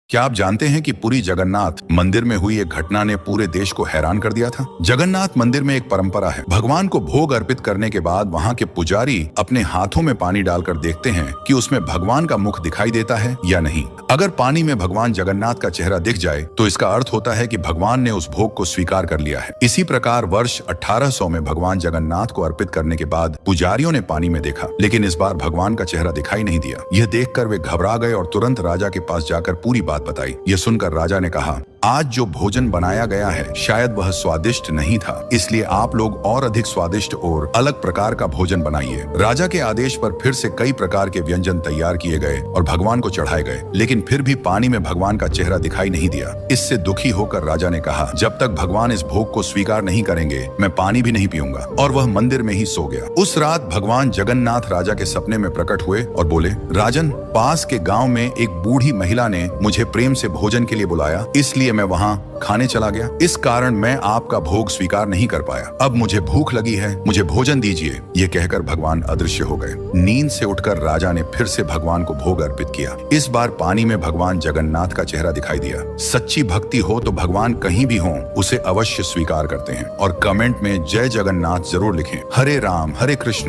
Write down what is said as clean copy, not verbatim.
क्या आप जानते हैं कि पुरी जगन्नाथ मंदिर में हुई एक घटना ने पूरे देश को हैरान कर दिया था। जगन्नाथ मंदिर में एक परंपरा है, भगवान को भोग अर्पित करने के बाद वहाँ के पुजारी अपने हाथों में पानी डालकर देखते हैं कि उसमें भगवान का मुख दिखाई देता है या नहीं। अगर पानी में भगवान जगन्नाथ का चेहरा दिख जाए तो इसका अर्थ होता है कि भगवान ने उस भोग को स्वीकार कर लिया है। इसी प्रकार वर्ष 1800 में भगवान जगन्नाथ को अर्पित करने के बाद पुजारियों ने पानी में देखा, लेकिन इस बार भगवान का चेहरा दिखाई नहीं दिया। यह देखकर वे घबरा गए और तुरंत राजा के पास जाकर पूरी बात बताई। ये सुनकर राजा ने कहा, आज जो भोजन बनाया गया है शायद वह स्वादिष्ट नहीं था, इसलिए आप लोग और अधिक स्वादिष्ट और अलग प्रकार का भोजन बनाइए। राजा के आदेश पर फिर से कई प्रकार के व्यंजन तैयार किए गए और भगवान को चढ़ाए गए, लेकिन फिर भी पानी में भगवान का चेहरा दिखाई नहीं दिया। इससे दुखी होकर राजा ने कहा, जब तक भगवान इस भोग को स्वीकार नहीं करेंगे मैं पानी भी नहीं पीऊंगा, और वह मंदिर में ही सो गया। उस रात भगवान जगन्नाथ राजा के सपने में प्रकट हुए और बोले, राजन, पास के गाँव में एक बूढ़ी महिला ने मुझे प्रेम से भोजन के लिए बुलाया, इसलिए मैं वहां खाने चला गया। इस कारण मैं आपका भोग स्वीकार नहीं कर पाया। अब मुझे भूख लगी है, मुझे भोजन दीजिए। ये कहकर भगवान अदृश्य हो गए। नींद से उठकर राजा ने फिर से भगवान को भोग अर्पित किया। इस बार पानी में भगवान जगन्नाथ का चेहरा दिखाई दिया। सच्ची भक्ति हो तो भगवान कहीं भी हो उसे अवश्य स्वीकार करते हैं। और कमेंट में जय जगन्नाथ जरूर लिखें। हरे राम हरे कृष्ण।